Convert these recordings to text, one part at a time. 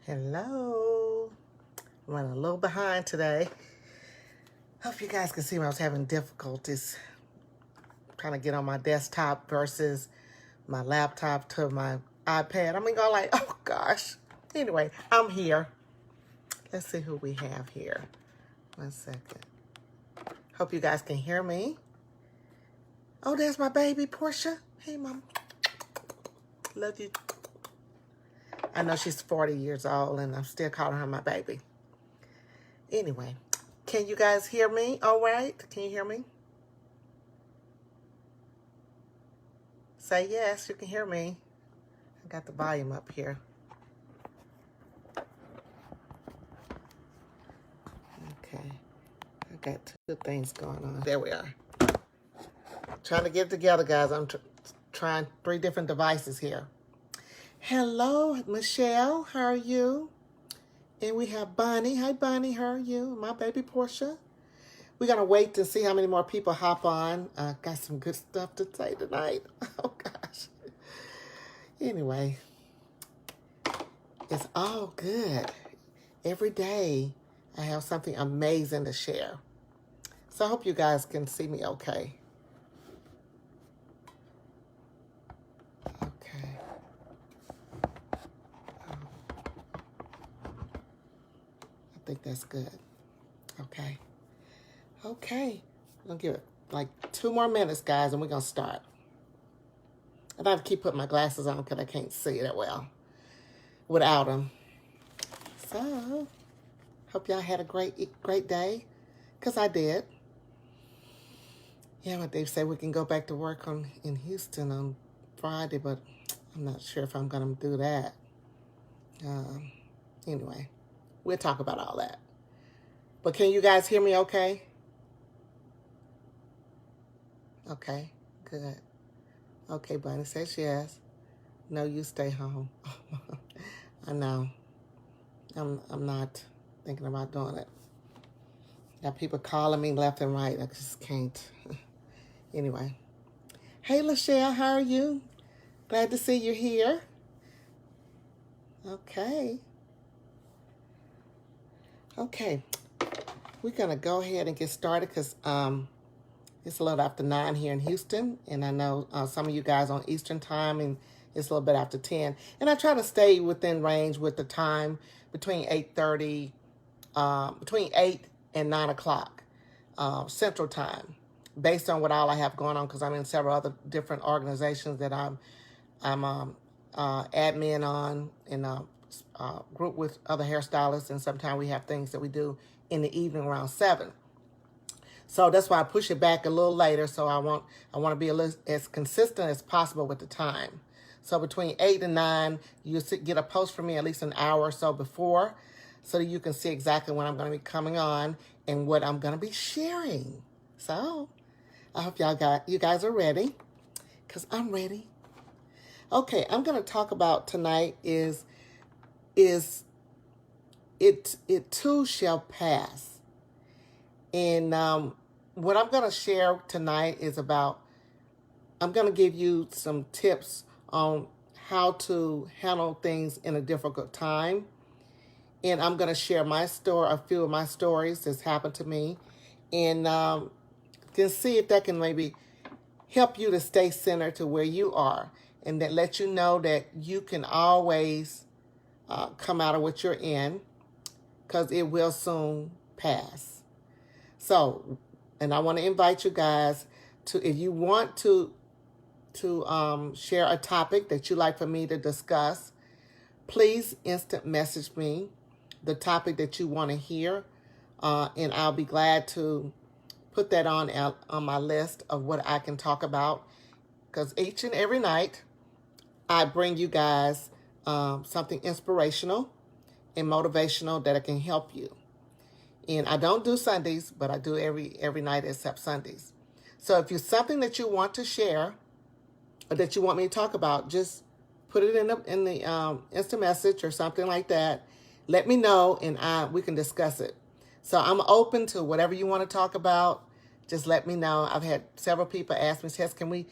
Hello. I'm running a little behind today. Hope you guys can see me. I was having difficulties trying to get on my desktop versus my laptop to my iPad. I'm going like, oh gosh. Anyway, I'm here. Let's see who we have here. 1 second. Hope you guys can hear me. Oh, there's my baby, Portia. Hey, Mom. Love you. I know she's 40 years old, and I'm still calling her my baby. Anyway, can you guys hear me all right? Can you hear me? Say yes, you can hear me. I got the volume up here. Okay. I got two things going on. There we are. Trying to get it together, guys. I'm trying 3 different devices here. Hello, Michelle. How are you? And we have Bonnie. Hi, Bonnie. How are you? My baby Portia. We're going to wait to see how many more people hop on. Got some good stuff to say tonight. Oh, gosh. Anyway, it's all good. Every day, I have something amazing to share. So I hope you guys can see me okay. Okay. I think that's good. Okay. Okay. I'm going to give it like 2 more minutes, guys, and we're going to start. And I have to keep putting my glasses on because I can't see that well without them. So, hope y'all had a great day, because I did. Yeah, but they say we can go back to work in Houston on Friday, but I'm not sure if I'm going to do that. Anyway, we'll talk about all that. But can you guys hear me okay? Okay, good. Okay, Bunny says yes. No, you stay home. I know. I'm not thinking about doing it. Got people calling me left and right. I just can't. Anyway. Hey, Lachelle, how are you? Glad to see you here. Okay. Okay. We're going to go ahead and get started because it's a little after 9 here in Houston. And I know some of you guys on Eastern time, and it's a little bit after 10. And I try to stay within range with the time between 8:30, between 8 and 9 o'clock Central time, based on what all I have going on, because I'm in several other different organizations that I'm admin on, in a group with other hairstylists, and sometimes we have things that we do in the evening around 7. So that's why I push it back a little later. So I want to be as consistent as possible with the time. So between 8 and 9, you get a post from me at least an hour or so before, so that you can see exactly when I'm going to be coming on and what I'm going to be sharing. So I hope you guys are ready, because I'm ready. Okay, I'm going to talk about tonight is it too shall pass. And what I'm going to share tonight is about, I'm going to give you some tips on how to handle things in a difficult time. And I'm going to share my story, a few of my stories that's happened to me. And can see if that can maybe help you to stay centered to where you are. And that let you know that you can always come out of what you're in, because it will soon pass. So, and I want to invite you guys to, if you want to share a topic that you'd like for me to discuss, please instant message me the topic that you want to hear, and I'll be glad to put that on my list of what I can talk about, because each and every night I bring you guys something inspirational and motivational that can help you. And I don't do Sundays, but I do every night except Sundays. So if it's something that you want to share or that you want me to talk about, just put it in the instant message or something like that. Let me know, and we can discuss it. So I'm open to whatever you want to talk about. Just let me know. I've had several people ask me, Tess, can we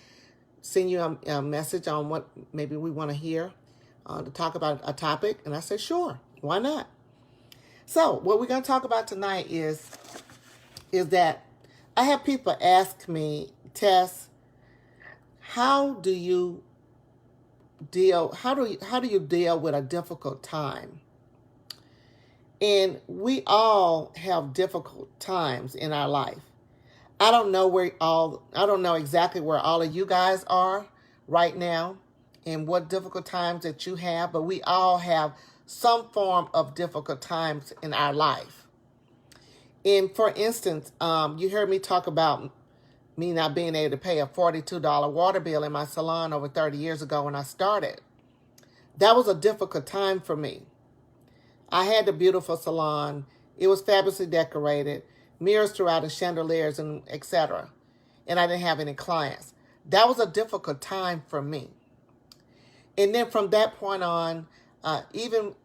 send you a message on what maybe we want to hear to talk about a topic? And I said, sure. Why not? So what we're going to talk about tonight is that I have people ask me, Tess, how do you deal with a difficult time? And we all have difficult times in our life. I don't know exactly where all of you guys are right now and what difficult times that you have, but we all have some form of difficult times in our life. And for instance, you heard me talk about me not being able to pay a $42 water bill in my salon over 30 years ago when I started. That was a difficult time for me. I had a beautiful salon. It was fabulously decorated, mirrors throughout the chandeliers and etc. And I didn't have any clients. That was a difficult time for me. And then from that point on, even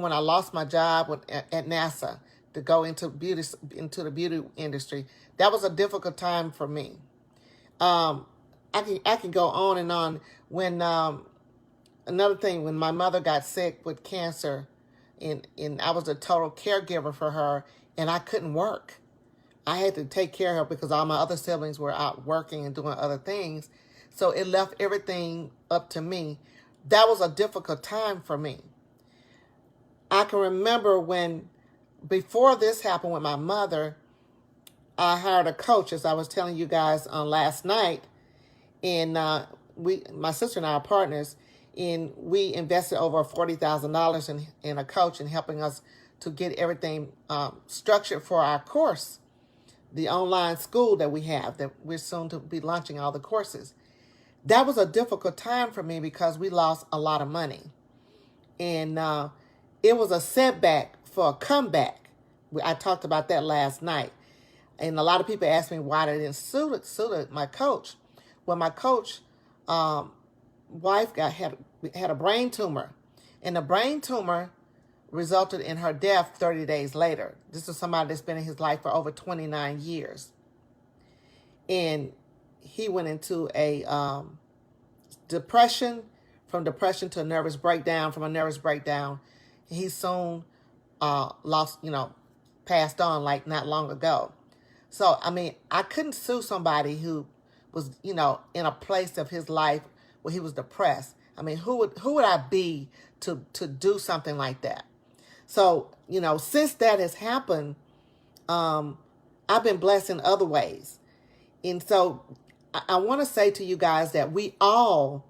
when I lost my job at NASA to go into the beauty industry, that was a difficult time for me. I can go on and on. When another thing, when my mother got sick with cancer, and I was a total caregiver for her, and I couldn't work. I had to take care of her because all my other siblings were out working and doing other things. So it left everything up to me. That was a difficult time for me. I can remember before this happened with my mother, I hired a coach, as I was telling you guys last night. And my sister and I are partners, and we invested over $40,000 in a coach and helping us to get everything structured for our course, the online school that we have, that we're soon to be launching all the courses. That was a difficult time for me because we lost a lot of money. And it was a setback for a comeback. I talked about that last night. And a lot of people asked me why they didn't sue my coach. Well, my coach wife had a brain tumor, and the brain tumor resulted in her death 30 days later. This is somebody that's been in his life for over 29 years. And he went into a depression, from depression to a nervous breakdown, from a nervous breakdown. He soon passed on like not long ago. So, I mean, I couldn't sue somebody who was, in a place of his life where he was depressed. I mean, who would I be to do something like that? So, since that has happened, I've been blessed in other ways. And so I want to say to you guys that we all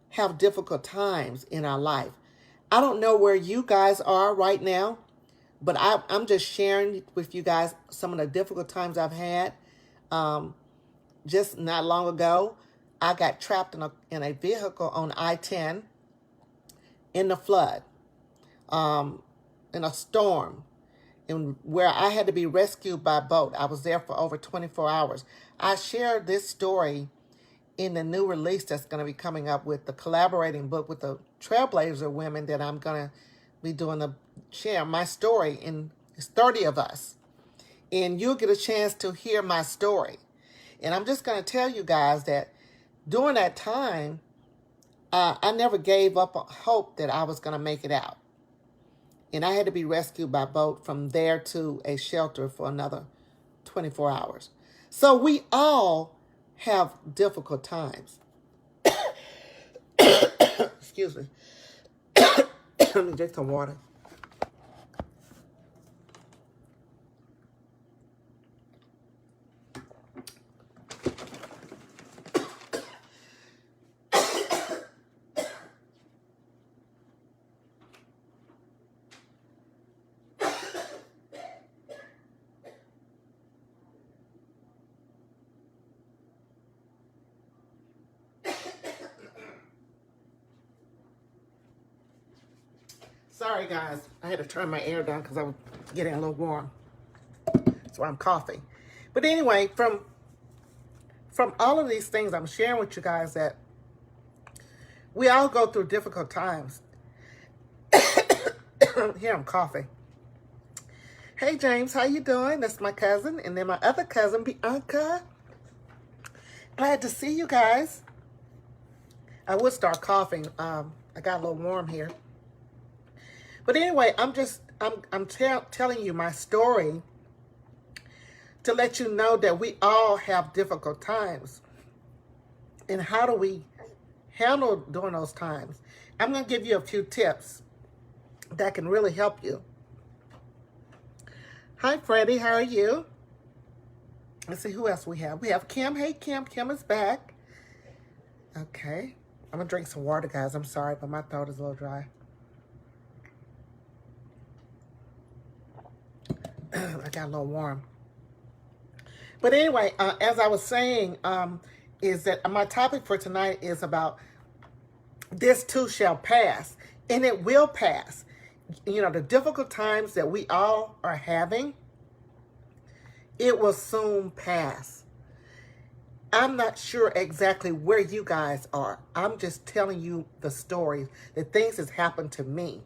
have difficult times in our life. I don't know where you guys are right now, but I'm just sharing with you guys some of the difficult times I've had. Just not long ago, I got trapped in a vehicle on I-10 in the flood, in a storm, and where I had to be rescued by boat. I was there for over 24 hours. I shared this story in the new release that's going to be coming up with the collaborating book with the Trailblazer women that I'm going to be doing share my story. And it's 30 of us. And you'll get a chance to hear my story. And I'm just going to tell you guys that during that time, I never gave up hope that I was going to make it out. And I had to be rescued by boat from there to a shelter for another 24 hours. So we all have difficult times. Excuse me. Let me drink some water. Sorry, guys. I had to turn my air down because I was getting a little warm. So I'm coughing. But anyway, from all of these things, I'm sharing with you guys that we all go through difficult times. Here, I'm coughing. Hey, James, how you doing? That's my cousin. And then my other cousin, Bianca. Glad to see you guys. I would start coughing. I got a little warm here. But anyway, I'm telling you my story to let you know that we all have difficult times. And how do we handle during those times? I'm going to give you a few tips that can really help you. Hi, Freddie. How are you? Let's see who else we have. We have Kim. Hey, Kim. Kim is back. Okay. I'm going to drink some water, guys. I'm sorry, but my throat is a little dry. I got a little warm. But anyway, as I was saying, is that my topic for tonight is about this too shall pass. And it will pass. You know, the difficult times that we all are having, it will soon pass. I'm not sure exactly where you guys are. I'm just telling you the stories, the things that's happened to me.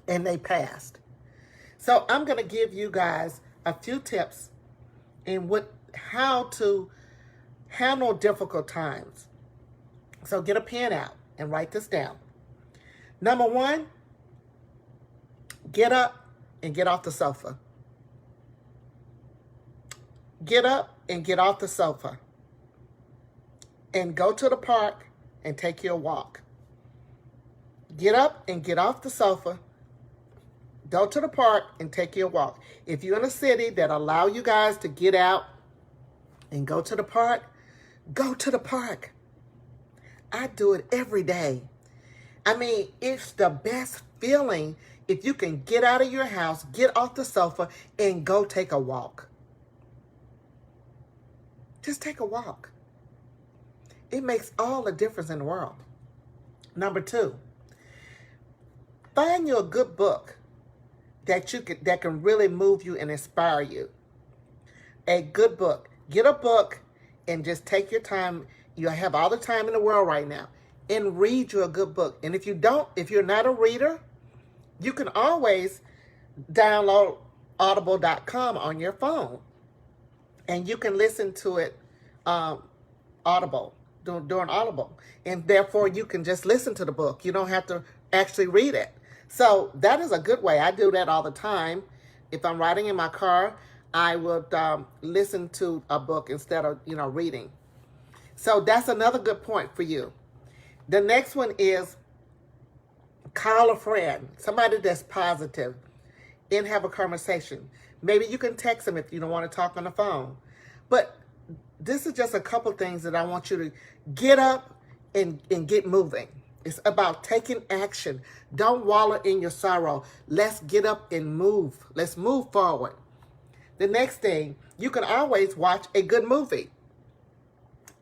And they passed. So I'm going to give you guys a few tips in how to handle difficult times. So get a pen out and write this down. Number one, get up and get off the sofa. Get up and get off the sofa. And go to the park and take your walk. Get up and get off the sofa. Go to the park and take your walk. If you're in a city that allow you guys to get out and go to the park, go to the park. I do it every day. I mean, it's the best feeling if you can get out of your house, get off the sofa, and go take a walk. Just take a walk. It makes all the difference in the world. Number two, find you a good book that can really move you and inspire you. A good book. Get a book and just take your time. You have all the time in the world right now. And read you a good book. And if you're not a reader, you can always download audible.com on your phone. And you can listen to it Audible, during Audible. And therefore, you can just listen to the book. You don't have to actually read it. So that is a good way. I do that all the time. If I'm riding in my car, I would listen to a book instead of, reading. So that's another good point for you. The next one is call a friend, somebody that's positive, and have a conversation. Maybe you can text them if you don't want to talk on the phone. But this is just a couple things that I want you to get up and get moving. It's about taking action. Don't wallow in your sorrow. Let's get up and move. Let's move forward. The next thing, you can always watch a good movie.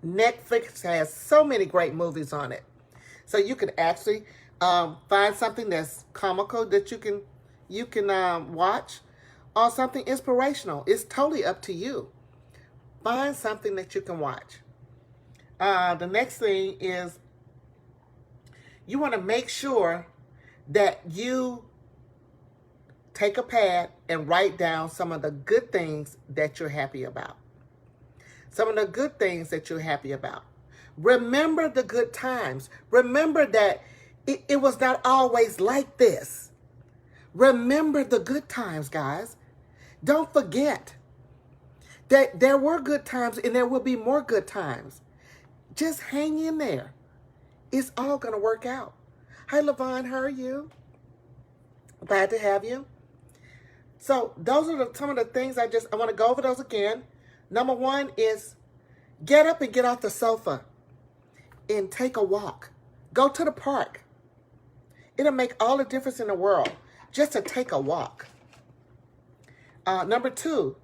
Netflix has so many great movies on it. So you can actually find something that's comical that you can watch, or something inspirational. It's totally up to you. Find something that you can watch. The next thing is you want to make sure that you take a pad and write down some of the good things that you're happy about. Some of the good things that you're happy about. Remember the good times. Remember that it was not always like this. Remember the good times, guys. Don't forget that there were good times and there will be more good times. Just hang in there. It's all going to work out. Hi, Levon. How are you? Glad to have you. So those are some of the things I want to go over those again. Number one is get up and get off the sofa and take a walk. Go to the park. It'll make all the difference in the world just to take a walk. Number two,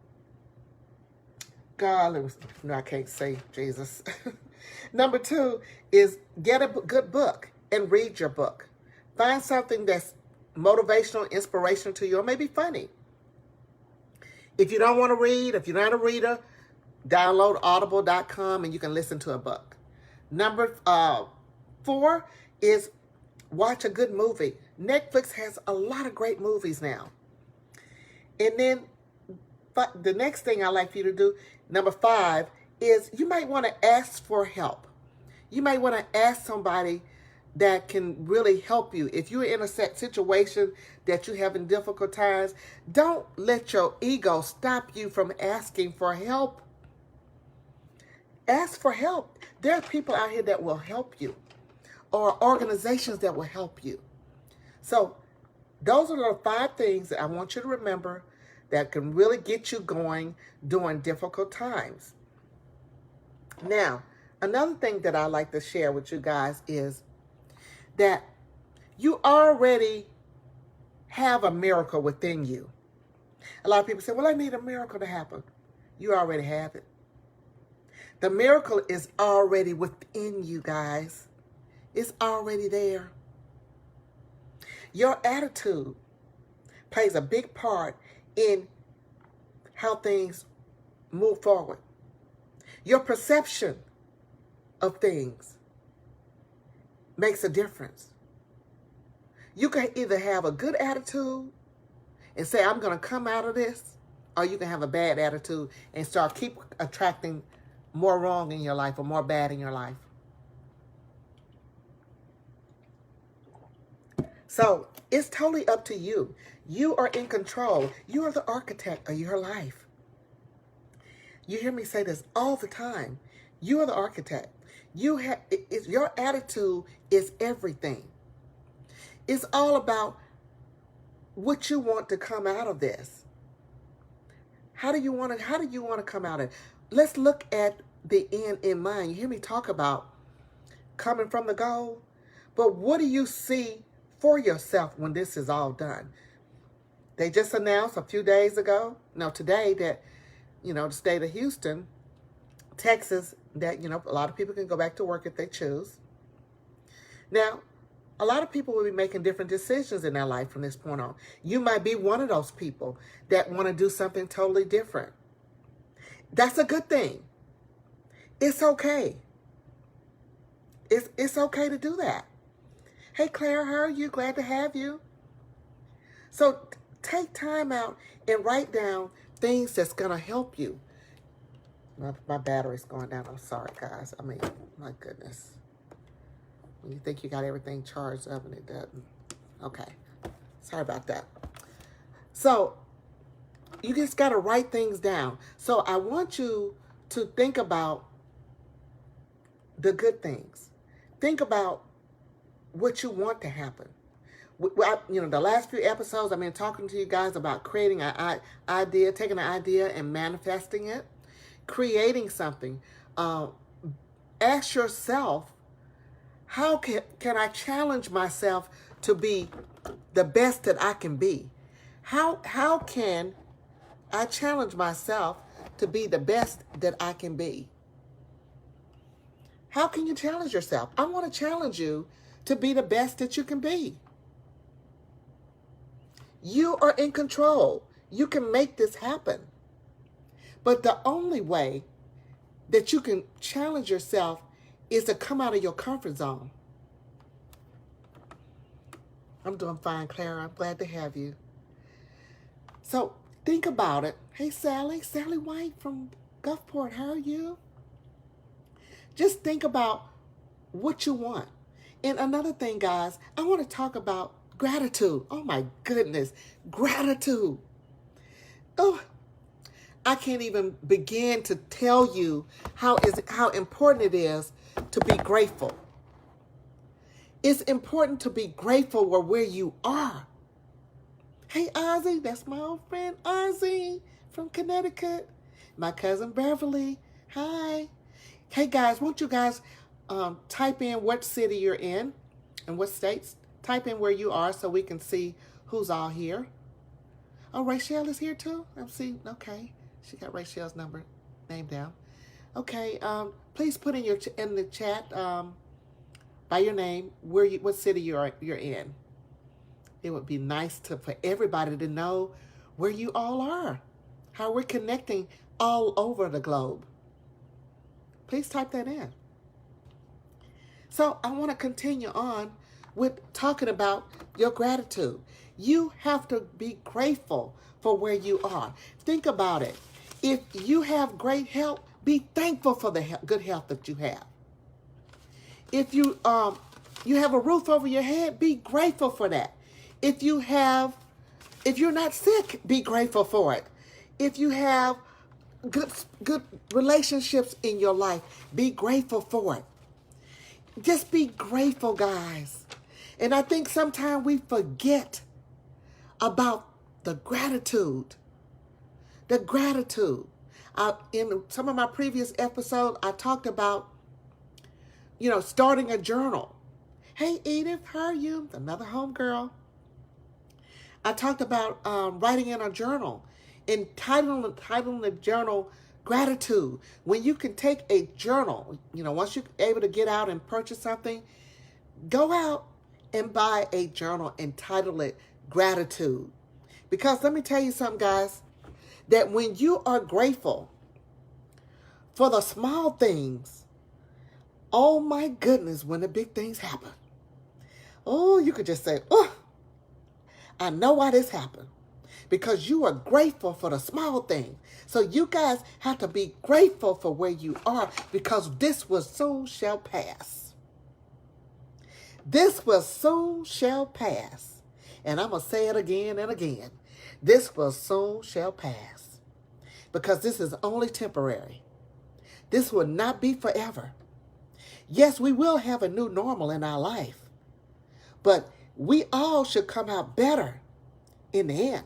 I can't say Jesus. Number two is get a good book and read your book. Find something that's motivational, inspirational to you, or maybe funny. If you don't want to read, if you're not a reader, download audible.com and you can listen to a book. Number 4 is watch a good movie. Netflix has a lot of great movies now. And then the next thing I like for you to do, number 5, is you might want to ask for help. You might want to ask somebody that can really help you. If you're in a situation that you're having difficult times, don't let your ego stop you from asking for help. Ask for help. There are people out here that will help you, or organizations that will help you. So those are the 5 things that I want you to remember that can really get you going during difficult times. Now, another thing that I like to share with you guys is that you already have a miracle within you. A lot of people say, well, I need a miracle to happen. You already have it. The miracle is already within you, guys. It's already there. Your attitude plays a big part in how things move forward. Your perception of things makes a difference. You can either have a good attitude and say, I'm going to come out of this, or you can have a bad attitude and keep attracting more wrong in your life or more bad in your life. So it's totally up to you. You are in control. You are the architect of your life. You hear me say this all the time. You are the architect. Your attitude is everything. It's all about what you want to come out of this. How do you want to come out of it? Let's look at the end in mind. You hear me talk about coming from the goal, but what do you see for yourself when this is all done? They just announced a few days ago, today, that, the state of Houston, Texas, that, a lot of people can go back to work if they choose. Now, a lot of people will be making different decisions in their life from this point on. You might be one of those people that want to do something totally different. That's a good thing. It's okay. It's okay to do that. Hey, Claire, how are you? Glad to have you. So take time out and write down things that's going to help you. My battery's going down. I'm sorry, guys. My goodness. When you think you got everything charged up and it doesn't. Okay. Sorry about that. So you just got to write things down. So I want you to think about the good things. Think about what you want to happen. The last few episodes, I've been talking to you guys about creating an idea, taking an idea and manifesting it, creating something. Ask yourself, how can I challenge myself to be the best that I can be? How can I challenge myself to be the best that I can be? How can you challenge yourself? I want to challenge you to be the best that you can be. You are in control. You can make this happen. But the only way that you can challenge yourself is to come out of your comfort zone. I'm doing fine, Clara. I'm glad to have you. So think about it. Hey, Sally White from Gulfport, how are you? Just think about what you want. And another thing, guys, I want to talk about gratitude. Oh my goodness, gratitude. Oh, I can't even begin to tell you how important it is to be grateful. It's important to be grateful where you are. Hey, Ozzy, that's my old friend Ozzy from Connecticut. My cousin Beverly, hi. Hey guys, won't you guys type in what city you're in and what states? Type in where you are so we can see who's all here. Oh, Rachel is here too? I'm seeing, okay. She got Rachel's name down. Okay, please put in the chat by your name what city you're in. It would be nice for everybody to know where you all are, how we're connecting all over the globe. Please type that in. So I want to continue on with talking about your gratitude. You have to be grateful for where you are. Think about it. If you have great health, be thankful for the good health that you have. If you you have a roof over your head, be grateful for that. If you're not sick, be grateful for it. If you have good relationships in your life, be grateful for it. Just be grateful, guys. And I think sometimes we forget about the gratitude. The gratitude. In some of my previous episodes, I talked about, starting a journal. Hey, Edith, how are you? Another homegirl. I talked about writing in a journal, entitling the journal gratitude. When you can take a journal, once you're able to get out and purchase something, go out and buy a journal, entitle it gratitude. Because let me tell you something, guys, that when you are grateful for the small things, oh my goodness, when the big things happen, oh, you could just say, oh, I know why this happened. Because you are grateful for the small things. So you guys have to be grateful for where you are, because this will soon shall pass. This will soon shall pass. And I'm going to say it again and again. This will soon shall pass. Because this is only temporary. This will not be forever. Yes, we will have a new normal in our life. But we all should come out better in the end.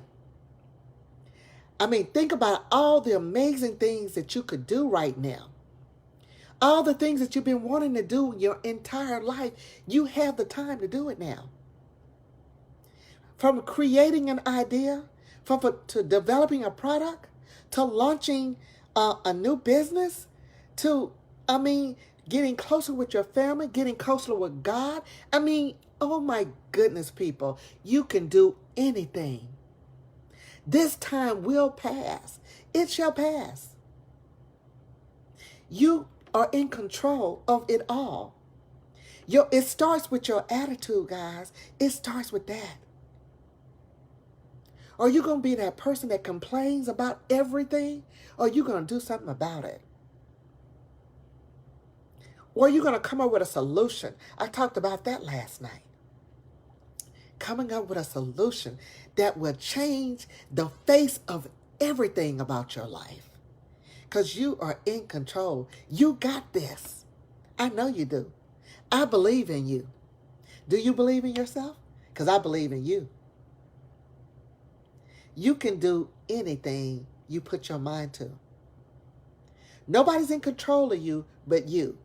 I mean, think about all the amazing things that you could do right now. All the things that you've been wanting to do your entire life, you have the time to do it now. From creating an idea, to developing a product, to launching a new business, to, getting closer with your family, getting closer with God. Oh my goodness, people, you can do anything. This time will pass. It shall pass. You are in control of it all. It starts with your attitude, guys. It starts with that. Are you going to be that person that complains about everything? Or are you going to do something about it? Or are you going to come up with a solution? I talked about that last night. Coming up with a solution that will change the face of everything about your life. Because you are in control. You got this. I know you do. I believe in you. Do you believe in yourself? Because I believe in you. You can do anything you put your mind to. Nobody's in control of you but you.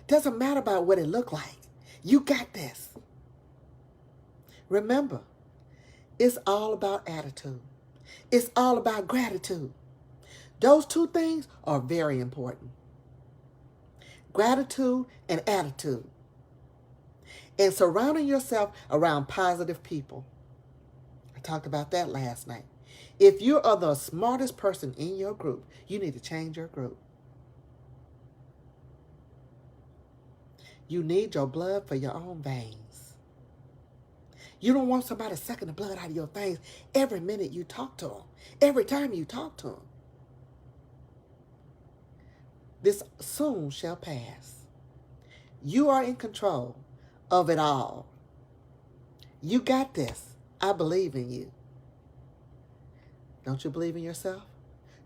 Doesn't matter about what it look like. You got this. Remember, it's all about attitude. It's all about gratitude. Those two things are very important. Gratitude and attitude. And surrounding yourself around positive people. I talked about that last night. If you are the smartest person in your group, you need to change your group. You need your blood for your own veins. You don't want somebody sucking the blood out of your veins every minute you talk to them, every time you talk to them. This soon shall pass. You are in control of it all. You got this. I believe in you. Don't you believe in yourself?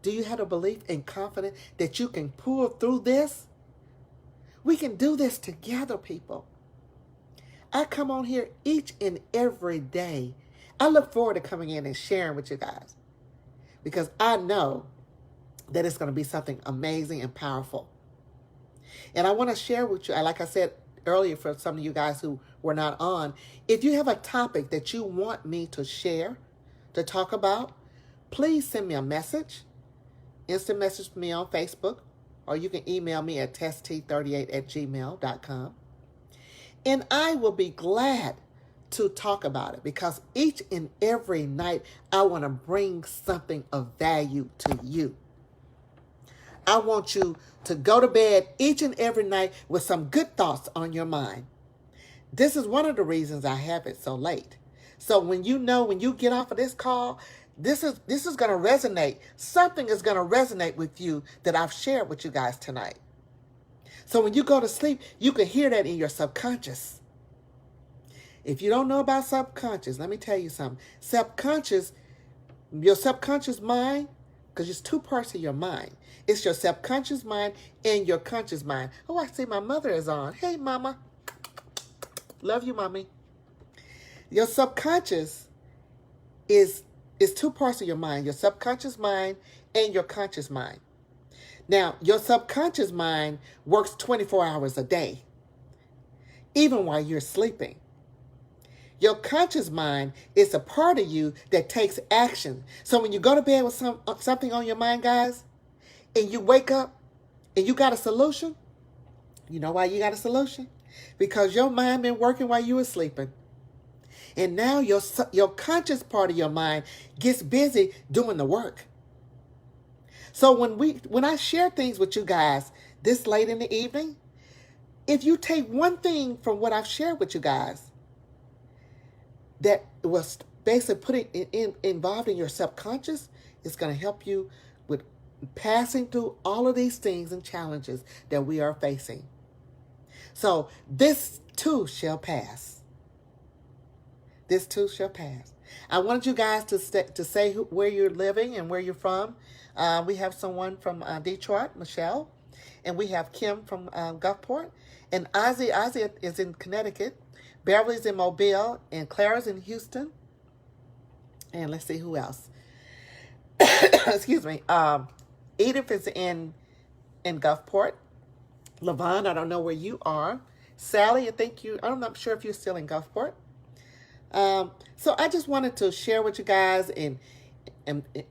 Do you have a belief and confidence that you can pull through this? We can do this together, people. I come on here each and every day. I look forward to coming in and sharing with you guys, because I know that it's going to be something amazing and powerful. And I want to share with you, like I said earlier, for some of you guys who were not on, if you have a topic that you want me to share, to talk about, please send me a message. Instant message me on Facebook, or you can email me at tesst38@gmail.com. And I will be glad to talk about it, because each and every night I want to bring something of value to you. I want you to go to bed each and every night with some good thoughts on your mind. This is one of the reasons I have it so late. So when you get off of this call, this is going to resonate. Something is going to resonate with you that I've shared with you guys tonight. So when you go to sleep, you can hear that in your subconscious. If you don't know about subconscious, let me tell you something. Your subconscious mind, because it's two parts of your mind. It's your subconscious mind and your conscious mind. Oh, I see my mother is on. Hey, mama. Love you, mommy. Your subconscious is two parts of your mind, your subconscious mind and your conscious mind. Now, your subconscious mind works 24 hours a day, even while you're sleeping. Your conscious mind is a part of you that takes action. So when you go to bed with something on your mind, guys, and you wake up and you got a solution, you know why you got a solution? Because your mind been working while you were sleeping. And now your conscious part of your mind gets busy doing the work. So when I share things with you guys this late in the evening, if you take one thing from what I've shared with you guys that was basically involved in your subconscious, it's going to help you with passing through all of these things and challenges that we are facing. So this too shall pass. This too shall pass. I wanted you guys to say where you're living and where you're from. We have someone from Detroit, Michelle, and we have Kim from Gulfport, and Ozzy is in Connecticut, Beverly's in Mobile, and Clara's in Houston, and let's see who else. Excuse me. Edith is in Gulfport. Levon, I don't know where you are. Sally, I'm not sure if you're still in Gulfport. So I just wanted to share with you guys and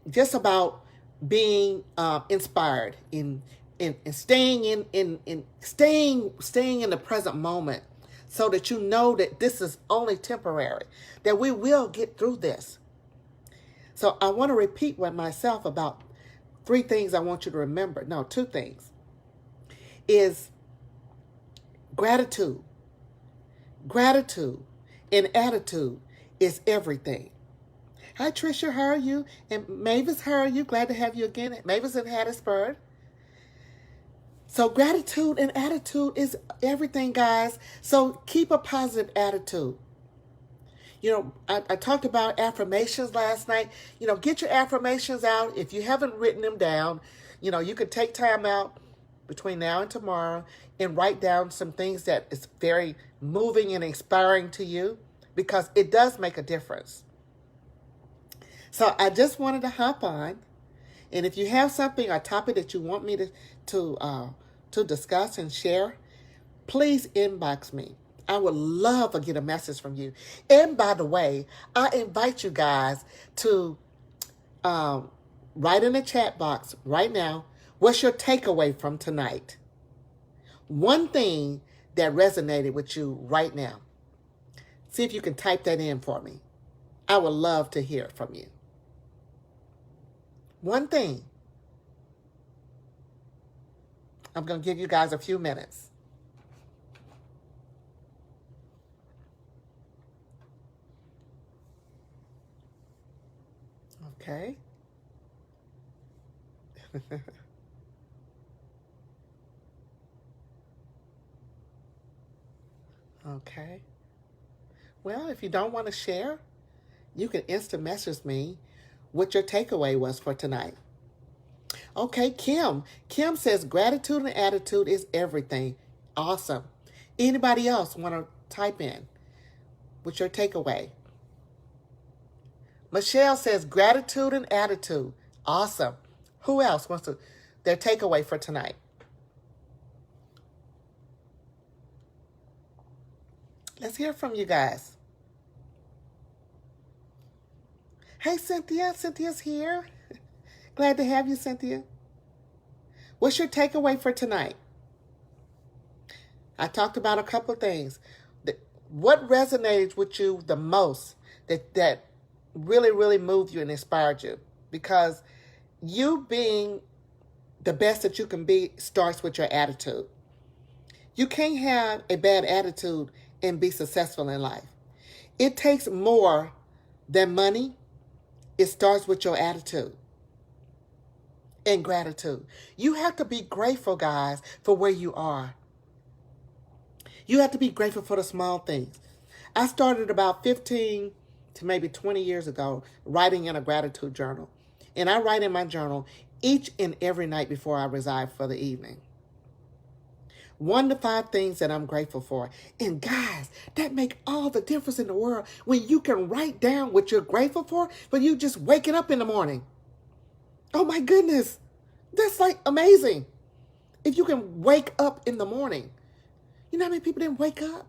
just about being inspired in staying in the present moment, so that you know that this is only temporary, that we will get through this. So I want to repeat with myself about 3 things I want you to remember. No, 2 things. Is gratitude. Gratitude and attitude is everything. Hi, Tricia, how are you? And Mavis, how are you? Glad to have you again. Mavis in Hattiesburg. So gratitude and attitude is everything, guys. So keep a positive attitude. You know, I talked about affirmations last night. You know, get your affirmations out. If you haven't written them down, you know, you could take time out between now and tomorrow and write down some things that is very moving and inspiring to you, because it does make a difference. So I just wanted to hop on, and if you have something, a topic that you want me to discuss and share, please inbox me. I would love to get a message from you. And by the way, I invite you guys to write in the chat box right now, what's your takeaway from tonight? One thing that resonated with you right now. See if you can type that in for me. I would love to hear from you. One thing. I'm going to give you guys a few minutes. Okay. Okay. Well, if you don't want to share, you can instant message me what your takeaway was for tonight. Okay, Kim. Kim says gratitude and attitude is everything. Awesome. Anybody else want to type in what's your takeaway? Michelle says gratitude and attitude. Awesome. Who else wants their takeaway for tonight? Let's hear from you guys. Hey, Cynthia. Cynthia's here. Glad to have you, Cynthia. What's your takeaway for tonight? I talked about a couple of things. What resonated with you the most that really, really moved you and inspired you? Because you being the best that you can be starts with your attitude. You can't have a bad attitude and be successful in life. It takes more than money. It starts with your attitude and gratitude. You have to be grateful, guys, for where you are. You have to be grateful for the small things. I started about 15 to maybe 20 years ago writing in a gratitude journal. And I write in my journal each and every night before I reside for the evening. 1 to 5 things that I'm grateful for. And guys, that make all the difference in the world when you can write down what you're grateful for, but you just waking up in the morning. Oh my goodness. That's like amazing. If you can wake up in the morning. You know how many people didn't wake up?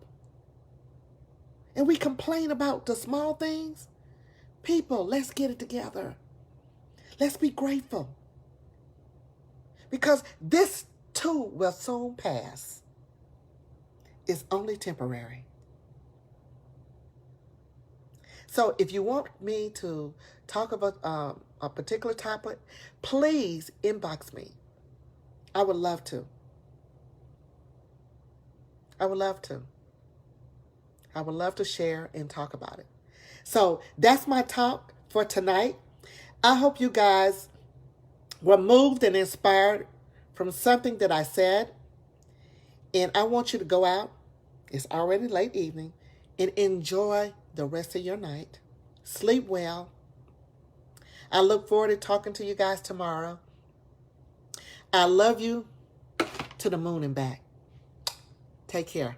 And we complain about the small things. People, let's get it together. Let's be grateful. Because this too will soon pass. It's only temporary. So if you want me to talk about a particular topic, please inbox me. I would love to. I would love to. I would love to share and talk about it. So that's my talk for tonight. I hope you guys were moved and inspired from something that I said. And I want you to go out. It's already late evening. And enjoy the rest of your night. Sleep well. I look forward to talking to you guys tomorrow. I love you to the moon and back. Take care.